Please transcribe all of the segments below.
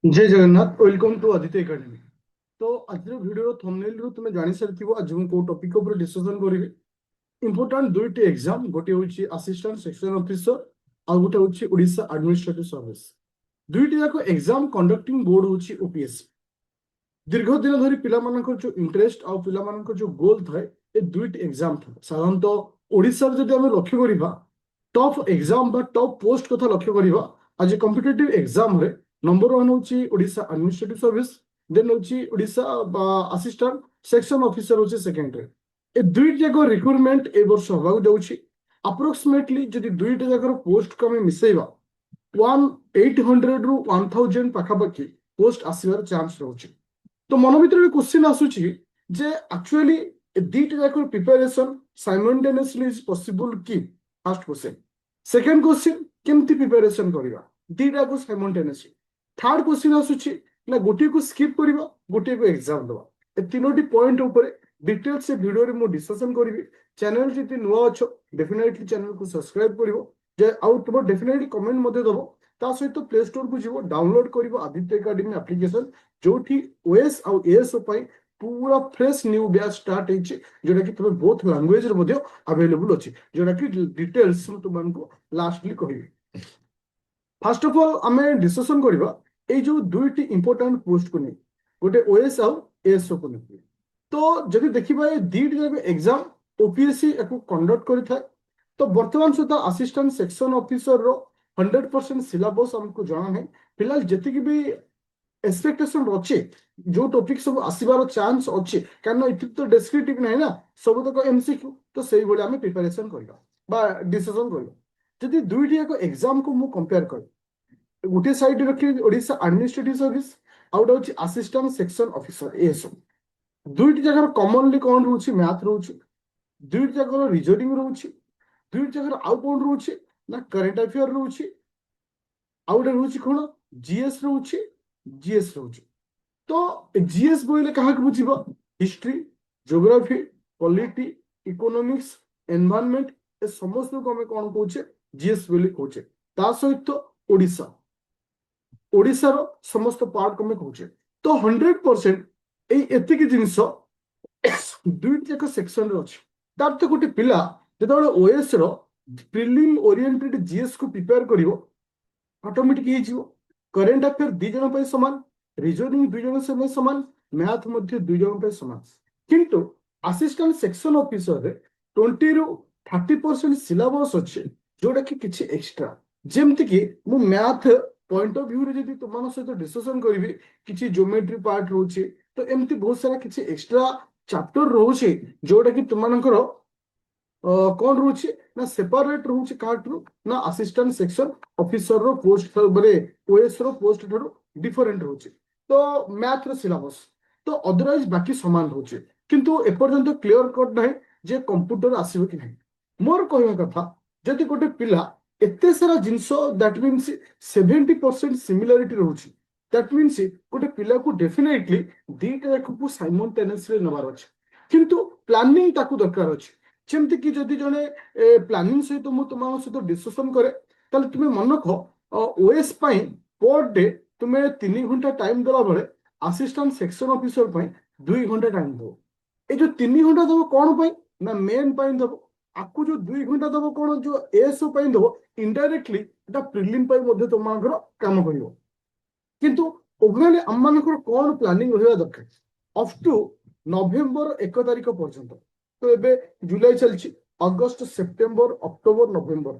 जय Jagannath welcome to Aditya academy. तो आज वीडियो थंबनेल रु तुम जानि सारिथिबो आज मु को टॉपिक ऊपर डिस्कशन करिवे। इंपोर्टेंट दुईटी एग्जाम गोटे होची असिस्टेंट सेक्शन ऑफिसर आ गोटे होची ओडिशा एडमिनिस्ट्रेटिव सर्विस। दुईटी जाको एग्जाम कंडक्टिंग बोर्ड होची ओपीएससी। दीर्घ दिन धरी पिलामानकर जो इंटरेस्ट आ पिलामानकर जो गोल थाए ए दुईटी एग्जाम था साधारणतः ओडिशा जदि हम लक्ष्य करिबा टॉप एग्जाम बा टॉप पोस्ट कथा लक्ष्य करिबा आज कॉम्पिटिटिव एग्जाम रे नंबर 1 होची ओडिशा एडमिनिस्ट्रेटिव सर्विस देन होची ओडिशा असिस्टेंट सेक्शन ऑफिसर होची सेकंड रे। ए दुईटी जाको रिक्रुटमेंट ए वर्ष होबाक जाउची। अप्रोक्सीमेटली जदि दुईटी जाकर पोस्ट को हम मिसेइबा 1800 रु 1000 पाखापाखि पोस्ट आसीबार चांस रहउची। तो मन भीतर क्वेश्चन आसुची जे एक्चुअली दीटा जाक प्रिपरेशन साइमल्टेनियसली इज पॉसिबल कि फर्स्ट क्वेश्चन। सेकंड क्वेश्चन केमती प्रिपरेशन करबा दीटा को साइमल्टेनियसली। थर्ड क्वेश्चन आसुची ना गोटे को स्किप करबा गोटे को एग्जाम दबा। ए तीनोटी पॉइंट ऊपर डिटेल्स से वीडियो रे मो डिस्कशन करबी। चैनल जति नुवा अछो डेफिनेटली चैनल को सब्सक्राइब करिवो जे आउ तुम डेफिनेटली कमेंट मते दबो। ता सहित प्ले स्टोर को जीवो डाउनलोड करिवो आदित्य एकेडमी एप्लीकेशन जोठी ओएस आउ एएसओ पाई पूरा फ्रेश न्यू बैच स्टार्ट होइछि जोटा कि तुम बोथ लैंग्वेज रे मध्ये अवेलेबल अछि जोटा कि डिटेल्स तुमको लास्टली कहिबी। फर्स्ट ऑफ ऑल आमे डिस्कशन करिबा ए जो दुईटी इंपोर्टेंट पोस्ट को नहीं गोटे ओएस आउ एएसओ को नहीं। तो जदि देखिबा ए दीट जाक एग्जाम ओपीएससी एको कंडक्ट करि थाए। तो वर्तमान सुधा असिस्टेंट सेक्शन ऑफिसर रो 100% सिलेबस हमको जाना है। फिलहाल जति भी एक्सपेक्टेशन अच्छे जो टॉपिक सब आसबार चांस अच्छे कारण ये तो डेस्क्रिप्टिव नहीं ना सब तक एमसीक्यू तो से भाई आम प्रिपेरेसन करवा डिस्कशन करवा। जदि दुईटी जाक एग्जाम को मु कंपेयर कर गोटे साइड रखी ओडिशा एडमिनिस्ट्रेटिव सर्विस आउ गोटे होची असिस्टेंट सेक्शन ऑफिसर एएसओ। दुईटी जगह कॉमनली कौन रोचे मैथ रोचे दुईटी जगह रीजनिंग रोचे दुईटी जगह आउ कौन रोचे ना करंट अफेयर रोचे आउ गोटे रोचे कौन जीएस रोचे जीएस रोचे। तो जीएस बोले क्या बुझे history geography polity economics environment ए समस्त को हमें कौन कहे जीएस बोली कहे। ता सहित ओडिशा ओडिशार समस्त पार्ट को हमें कहे। तो 100% एतिक जिनस दुईट जाक सेक्शन रे अछि। तार तो गोटे पिला जेतबेले ओएस रो प्रिलिम ओरिएंटेड जीएस को प्रिपेयर करिवो ऑटोमेटिक हे जिवो। करंट अफेयर दी जन पे समान रीजनिंग दुई जन से समान मैथ मध्य दुई जन पे समान। किंतु असिस्टेंट सेक्शन ऑफिसर रे 20 रु 30% सिलेबस अछि जोटा कि किछि एक्स्ट्रा जेमति कि मु मैथ पॉइंट ऑफ व्यू रे जदि तुमन सहित डिस्कशन करबी किछि ज्योमेट्री पार्ट रोचे तो एमती बहुत सारा किछि एक्स्ट्रा चैप्टर रोचे जोटा कि तुमनकर कौन रोचे ना सेपरेट रोचे काटरू ना असिस्टेंट सेक्शन ऑफिसर रो पोस्ट बरे ओएस रो पोस्ट ठरो डिफरेंट रोचे। तो मैथ रो सिलेबस तो अदरवाइज बाकी समान रोचे किंतु एपर्यंत क्लियर कट नाही जे कंप्यूटर आसीबो कि नाही। मोर कहवा कथा जदि गोटे पिला एते सारा जिंस दैट मींस 70% सिमिलरिटी रोचे दैट मींस गोटे पिला को डेफिनेटली दीटा जाक को साइमल्टेनियसली नबार अछि किंतु प्लानिंग ताकू दरकार अछि। जेमती कि जदि जने प्लानिंग सहित मु तुम सहित डिस्कशन करे ताले तुमे मन रख ओएस पाई पर डे तुमे 3 घंटा टाइम देला बेले असिस्टेंट सेक्शन ऑफिसर पाई 2 घंटा टाइम दो। ए जो 3 घंटा दबो कोन पाई ना मेन पाई दबो आकु जो 2 घंटा दबो कोन जो एएसओ पाई दबो इनडायरेक्टली एटा प्रिलिम पाई मध्ये तुमाकर काम करिवो। किंतु ओभरऑल हममानकर कोन प्लानिंग रहबा दरकार अप टू नवेम्बर 1 तारिख पर्यंत। तो एबे जुलाई चलछि अगस्त सेप्टेम्बर अक्टोबर नवेम्बर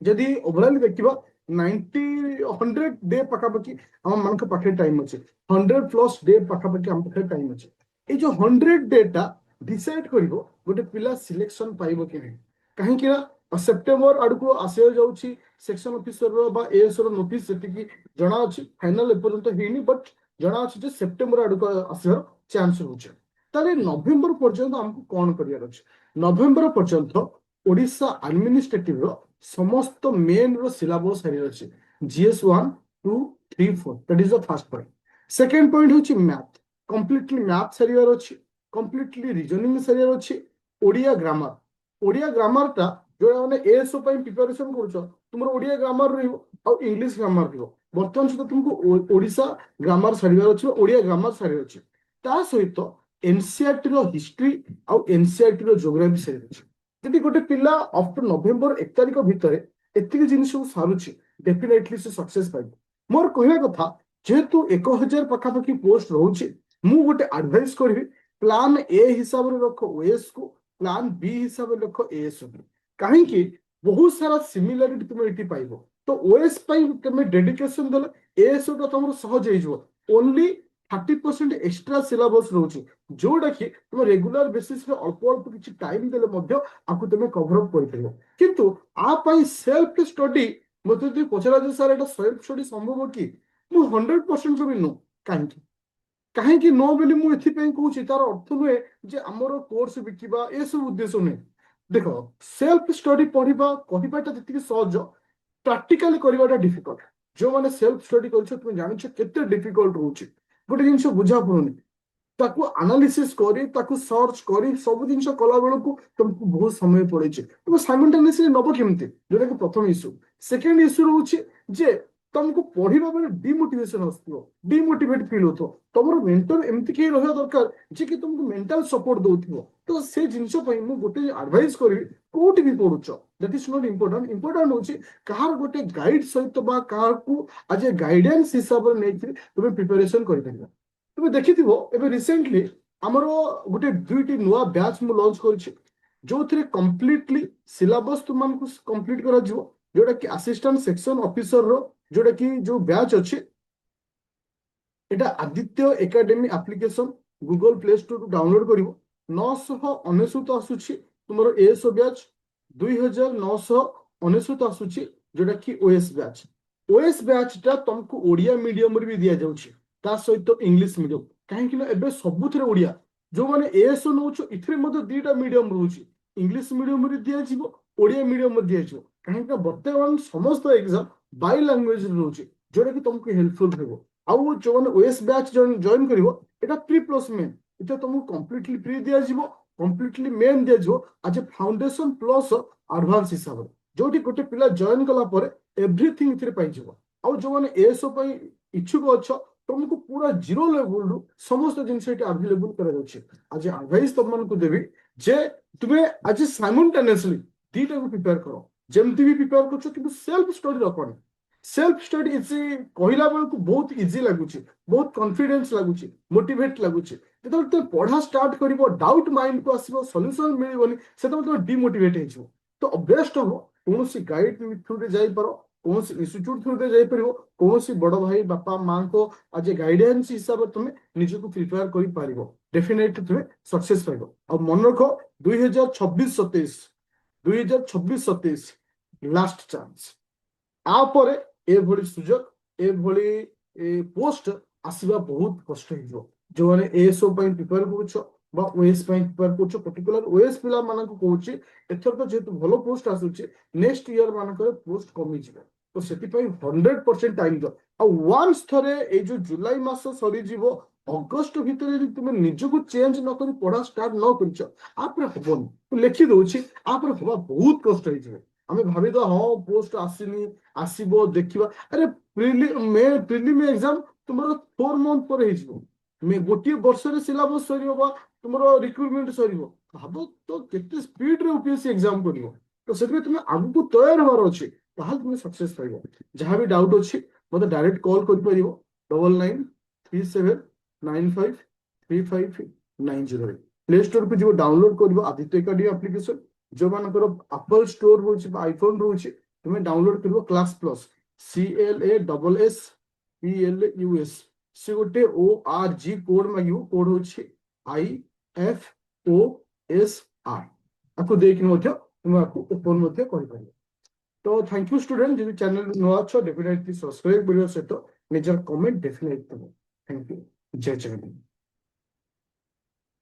जदि ओभरऑल देखिबा 90-100 डे पाखापाखि हम मान के पाखे टाइम अच्छे 100+ डे पाखापाखि हम पाखे टाइम अच्छे। ये जो 100 डेटा डिसाइड करिवो गोटे पिला सिलेक्शन पाइबो कि नहीं कहीं कि ना सेप्टेम्बर आड़ को आसे जाउछि सेक्शन ऑफिसर रो बा एएस रो नोटिस सेति की जणा अछि फाइनल एपर्यंत हेनी बट जणा अछि जे सेप्टेम्बर आड़ को आसिर चांस रहउछि। ताले नवेम्बर पर्यंत हमको कौन करियर अछि नवेम्बर पर्यंत ओडिशा एडमिनिस्ट्रेटिव रो समस्त मेन रो सिलेबस हरि अछि GS 1 2 3 4 that is the first point. Second point होछि मैथ कंप्लीटली मैथ सरियर अछि कंप्लीटली रीजनिंग सरियर अछि ओडिया ग्रामर टा जो माने एएसओ पई प्रिपरेशन करछो तुमरो ओडिया ग्रामर रहइबो और इंग्लिश ग्रामर रहइबो बर्तमान सुधा तुमको ओडिशा ग्रामर छाड़िबार अछि ओडिया ग्रामर छाड़िबार अछि ता सहित एनसीईआरटी रो हिस्ट्री आउ एनसीईआरटी रो ज्योग्राफी छाड़िबार अछि जदि गोटे पिला आफ्टर नवेम्बर 1 तारिख भितर एतिक जिनिस सारुछि डेफिनेटली से सक्सेस पाइबो मोर कहवा कथा जेहेतु 1000 पाखापाखि पोस्ट रोचे मु गोटे एडवाइस करी प्लान ए हिसाब रे रख ओएस को प्लान बी हिसाब रे रख एएस को कहीं बहुत सारा सिमिलारिटी तुम ये पाइब तो ओएस तुम डेडिकेशन देले एएस तुम सहज हो ओनली 30% एक्स्ट्रा सिलेबस रोचे जोटा कि तुम रेगुलर बेसिस अल्प अल्प किसी टाइम देले मध्य आपको तुम कभर अप कर किंतु आ सेल्फ स्टडी मत पचरा सर एटा सेल्फ स्टडी संभव कि मु 100% भी नो कहीं कहीं नो बोली मुझे कहूँ तार अर्थ नुहे जे आमर कोर्स बिकिबा ए सब उद्देश्य नुहे देख सेल्फ स्टडी पढ़ा कहवाटा जी सहज प्रैक्टिकली करवाटा डिफिकल्ट जो मैंने सेल्फ स्टडी कर तुम जान के डिफिकल्ट रोचे गोटे जिन बुझा पड़ुनि ताकू एनालिसिस करी ताकू सर्च करी सब जिन कला बेलू तुमको बहुत समय पड़े तुम साइमल्टेनियसली नब केमती जोटा कि प्रथम इश्यू सेकेंड इश्यू रोचे जे तुमको पढ़ा बेले डिमोटिवेशन आसो डिमोटिवेट फिल हो तुम मेंटर एमती कहीं रहा दरकार जे कि तुमको मेंटल सपोर्ट दो तो से जिनस गोटे एडवाइस करी कोटी भी पढ़ुच that is not important important होची कहार गोटे गाइड सहित बा कहार को आज ए गाइडेंस हिसाब से नहीं तुम प्रिपरेशन कर तुम देखिथिबो एबे रिसेंटली हमर गोटे दुईटी नुआ बैच मु लॉन्च करछि जो थरे कंप्लीटली सिलेबस तुमको कंप्लीट करा जिवो जोटा कि असिस्टेंट सेक्शन ऑफिसर रो जोटा कि जो बैच अछि एटा Aditya academy application Google play store to download करिवो 999 आसुछि तुमरो एएसओ बैच 2999 आसुछि जोटा कि ओएस बैच टा तुमको ओडिया मीडियम रे भी दिया जाउछि ता सहित इंग्लिश मीडियम कहीं सब सबुथ ओडिया जो मैंने एएसओ नौ इथे दीटा मीडियम रोचे इंग्लिश मीडियम दि ओडिया मीडियम दिज्व कहीं बर्तमान समस्त एग्जाम बाय लैंग्वेज रोचे जोटा कि तुमको हेल्पफुल हो आउ जो मैंने ओएस बैच जॉइन कर प्री प्लस मेन इतना तुमको कंप्लीटली प्री दिज्व कंप्लीटली मेन दिज्व आज फाउंडेशन प्लस एडवांस हिसाब से जो गोटे पिला जॉइन कला एवरीथिंग पाइज आउ जो मैंने एएसओ इच्छुक अच्छा तुमको पूरा जीरो लेवल रु समस्त जिनस अवेलेबल कर आज एडवाइस तुमको देवी जे तुम्हें आज साइमल्टेनियसली दीटा को प्रिपेयर करो जमती भी प्रिपेयर कर कि सेल्फ स्टडी रखनी सेल्फ स्टडी इजी कहला बेलू बहुत इजी लगुच बहुत कॉन्फिडेंस लगुच मोटिवेट लगुच जो तुम पढ़ा स्टार्ट कर डाउट माइंड को आसो सॉल्यूशन मिलबनी से तुम डिमोटिवेट हो बेस्ट हम कौन गाइड थ्रू जापर कौन इंस्टीट्यूट थ्रू जापर कौन बड़ भाई बापा माँ को आज गाइडेंस हिसाब से तुम निजक प्रिपेयर कर डेफिनेटली तुम सक्सेस पाइब और मन रख 2026-27 लास्ट चांस आपर एभली सुजोग एभली पोस्ट आसवा बहुत कष्ट हो जो मैंने एएसओ प्रिपेयर कर ओएस प्रिपेयर कर पर्टिकुलर ओएस पिला मानक कहूँ एथर तो जेहेतु भल पोस्ट आसूची नेक्स्ट ईयर मानक पोस्ट कमी जाए तो से 100% टाइम दो वन्स थे जो जुलाई मास सरी अगस्ट भितर तुम निजक चेंज न कर पढ़ा स्टार्ट न कर हबनी लिखि दौर आप हवा बहुत कष्ट हो आम भावी हाँ पोस्ट आसनी आसब देखा अरे प्रिलिम एग्जाम तुम 4 मंथ पर गोटे वर्ष सिलेबस सर तुम रिक्रुटमेंट सर भाव तो केते स्पीड रे यूपीएससी एग्जाम कर तो से तुम आगू तैयार हमार अच्छे तुम सक्सेस पाइब जहाँ भी डाउट अच्छी मतलब डायरेक्ट कॉल कर 9937953590 प्ले स्टोर को जो डाउनलोड कर आदित्य एकेडमी एप्लिकेशन जो मानकर एप्पल स्टोर रोचे आईफोन रोचे तुम्हें डाउनलोड कर क्लास प्लस CLASSPLUS से गोटे ORG कोड मांग कोड हूँ IFOSR आपको देखिए तुम आपको ओपन कर तो थैंक यू स्टूडेंट जो चैनल नुआ अच्छो डेफिनेटली सब्सक्राइब करने सहित निजर कमेंट डेफिनेटली थैंक यू जय जगन्नाथ।